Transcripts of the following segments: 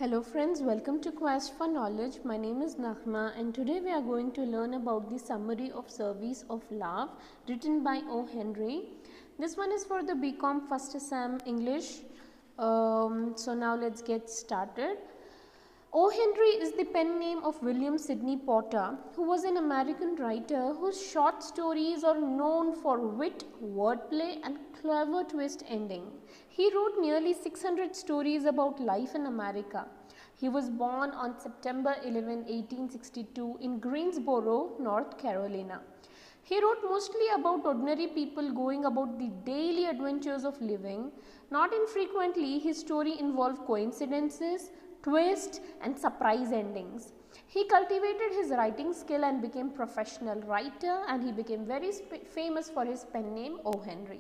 Hello friends, welcome to Quest for Knowledge. My name is Naghma and today we are going to learn about the summary of Service of Love written by O. Henry. This one is for the BCom First Sem English. So now let's get started. O. Henry is the pen name of William Sidney Potter, who was an American writer whose short stories are known for wit, wordplay and clever twist ending. He wrote nearly 600 stories about life in America. He was born on September 11, 1862 in Greensboro, North Carolina. He wrote mostly about ordinary people going about the daily adventures of living. Not infrequently, his story involved coincidences, twists and surprise endings. He cultivated his writing skill and became professional writer, and he became very famous for his pen name O. Henry.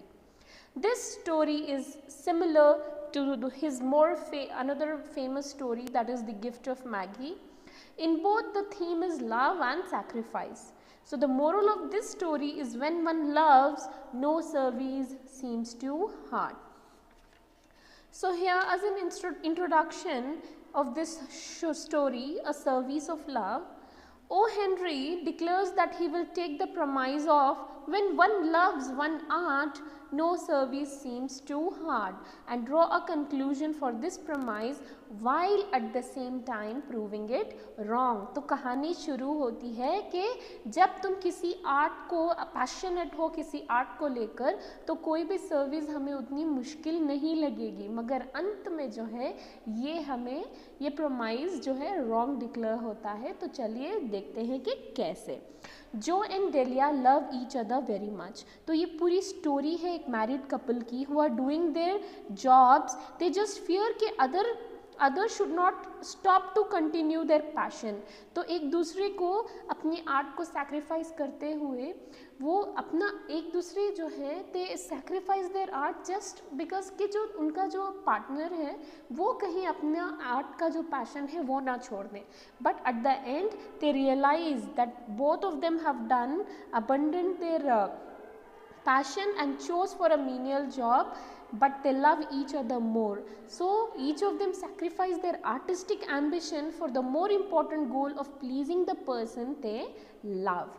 This story is similar to his another famous story, that is The Gift of Maggie. In both the theme is love and sacrifice. So the moral of this story is when one loves, no service seems too hard. So here as an introduction of this story, A Service of Love, O. Henry declares that he will take the premise of when one loves one art, no service seems too hard, and draw a conclusion for this premise while at the same time proving it wrong. तो कहानी शुरू होती है कि जब तुम किसी art को पैशनेट हो किसी आर्ट को लेकर तो कोई भी सर्विस हमें उतनी मुश्किल नहीं लगेगी, मगर अंत में जो है ये प्रोमाइज जो है रॉन्ग डिक्लेयर होता है। तो चलिए देखते हैं कि कैसे। Joe and Delia love each other very much. तो ये पूरी स्टोरी है एक मैरिड कपल की who are doing their jobs, they just fear कि other should not stop to continue their passion. तो एक दूसरे को अपनी आर्ट को सैक्रिफाइस करते हुए वो अपना एक दूसरे जो है they sacrifice their art just because कि जो उनका जो पार्टनर है वो कहीं अपना आर्ट का जो पैशन है वो ना छोड़ दें। But at the end they realise that both of them have done abandoned their passion and chose for a menial job, but they love each other more. So each of them sacrifice their artistic ambition for the more important goal of pleasing the person they love.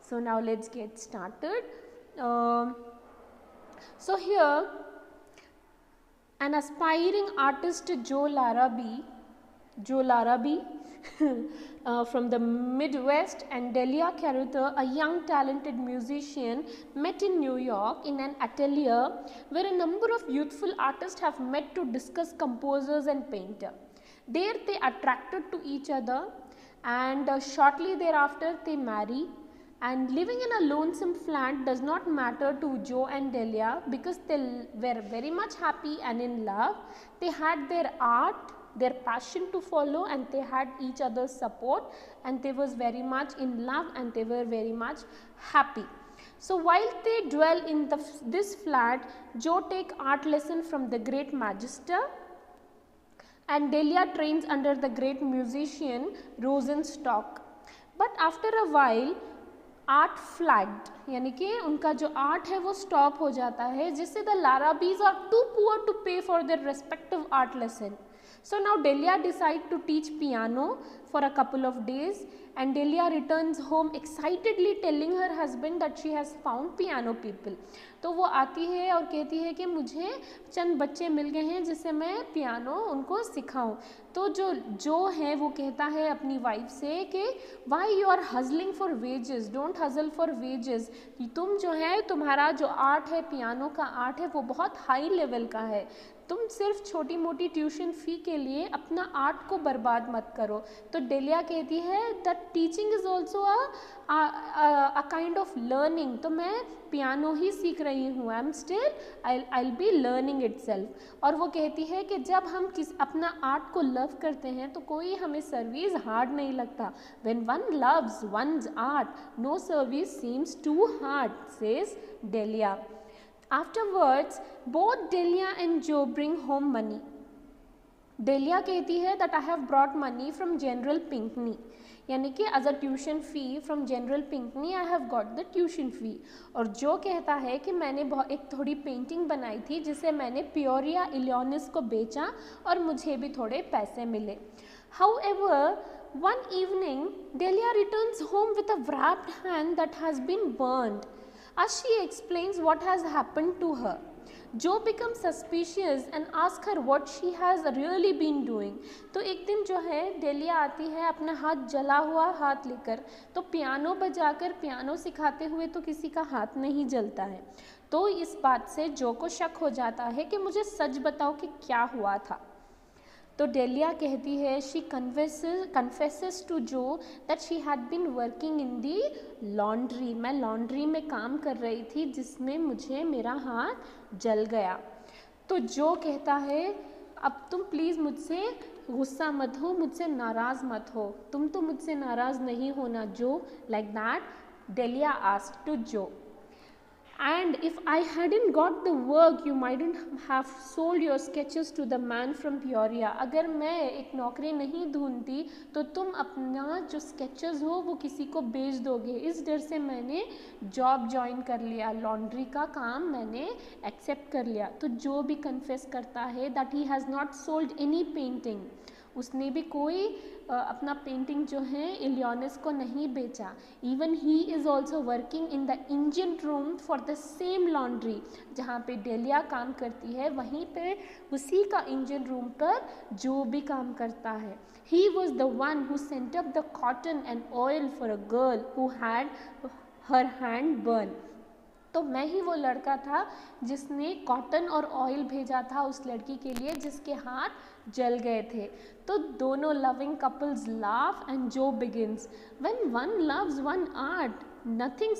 So now let's get started. So here an aspiring artist Joe Larrabee from the Midwest, and Delia Carruthers, a young talented musician, met in New York in an atelier where a number of youthful artists have met to discuss composers and painters. There they attracted to each other, and shortly thereafter they marry. And living in a lonesome flat does not matter to Joe and Delia because they were very much happy and in love. They had their art, their passion to follow, and they had each other's support, and they was very much in love and they were very much happy. So while they dwell in this flat, Joe take art lesson from the great magister, and Delia trains under the great musician Rosenstock. But after a while art flagged, यानी कि उनका जो art है वो stop हो जाता है, जिससे the Larrabees are too poor to pay for their respective art lesson. So now Delia decide to teach piano for a couple of days, and Delia returns home excitedly telling her husband that she has found piano people. तो वो आती है और कहती है कि मुझे चंद बच्चे मिल गए हैं जिससे मैं पियानो उनको सिखाऊं. तो जो है वो कहता है अपनी वाइफ से कि why you are hassling for wages, don't hassle for wages. तुम जो है तुम्हारा जो आर्ट है पियानो का आर्ट है वो बहुत हाई लेवल का है, तुम सिर्फ छोटी मोटी ट्यूशन फ़ी के लिए अपना आर्ट को बर्बाद मत करो. तो डेलिया कहती है that teaching is also a kind of learning. तो मैं पियानो ही सीख रही हूँ, I am still I be learning it self. और वो कहती है कि जब हम अपना आर्ट को लव करते हैं तो कोई हमें सर्विस हार्ड नहीं लगता. When one loves one's art no service seems too hard, says Delia. Afterwards, both Delia and Joe bring home money. Delia कहती है that I have brought money from General Pinckney. यानी कि as a tuition fee from General Pinckney I have got the tuition fee. और Joe कहता है कि मैंने एक थोड़ी पेंटिंग बनाई थी जिसे मैंने पियोरिया इलियनिस को बेचा और मुझे भी थोड़े पैसे मिले। However one evening Delia returns home with a wrapped hand that has been burned. As she explains what has happened to her, Joe becomes suspicious and asks her what she has really been doing. तो एक दिन जो है dahlia आती है अपना हाथ जला हुआ हाथ लेकर, तो पियानो बजाकर पियानो सिखाते हुए तो किसी का हाथ नहीं जलता है। तो इस बात से जो को शक हो जाता है कि मुझे सच बताओ कि क्या हुआ था। तो डेलिया कहती है she confesses to Joe that she had been working in the laundry. मैं लॉन्ड्री में काम कर रही थी जिसमें मुझे मेरा हाथ जल गया। तो जो कहता है अब तुम प्लीज़ मुझसे गुस्सा मत हो, मुझसे नाराज़ मत हो, तुम तो मुझसे नाराज़ नहीं होना Joe. Like that Delia asked to Joe, and if I hadn't got the work you mightn't have sold your sketches to the man from Peoria. अगर मैं एक नौकरी नहीं ढूंढती तो तुम अपना जो स्केचेस हो वो किसी को बेच दोगे। इस डर से मैंने जॉब ज्वाइन कर लिया, लॉन्ड्री का काम मैंने एक्सेप्ट कर लिया। तो जो भी कन्फेस करता है that he has not sold any painting, उसने भी कोई अपना पेंटिंग जो है इलियनिस को नहीं बेचा। Even he is also working in the engine room for the same laundry, जहाँ पे डेलिया काम करती है वहीं पे उसी का इंजन रूम पर जो भी काम करता है। He was the one who sent up the cotton and oil for a girl who had her hand burn. तो मैं ही वो लड़का था जिसने कॉटन और ऑयल भेजा था उस लड़की के लिए जिसके हाथ जल गए थे। तो दोनों loving couples laugh and Joe begins, when one loves one art nothing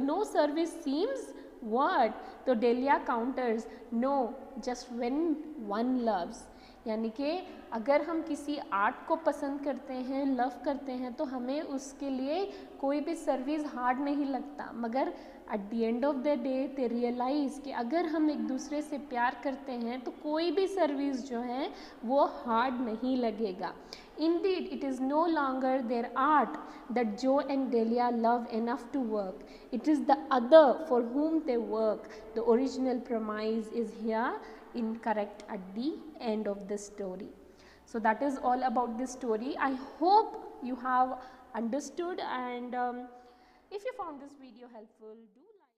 no service seems word. तो Delia counters no just when one loves, यानी कि अगर हम किसी आर्ट को पसंद करते हैं, लव करते हैं, तो हमें उसके लिए कोई भी सर्विस हार्ड नहीं लगता। मगर at the end of the day they realise कि अगर हम एक दूसरे से प्यार करते हैं तो कोई भी सर्विस जो है वो हार्ड नहीं लगेगा। Indeed, it is no longer their art that Joe and Delia love enough to work. It is the other for whom they work. The original premise is here incorrect at the end of the story. So that is all about this story. I hope you have understood, and if you found this video helpful, do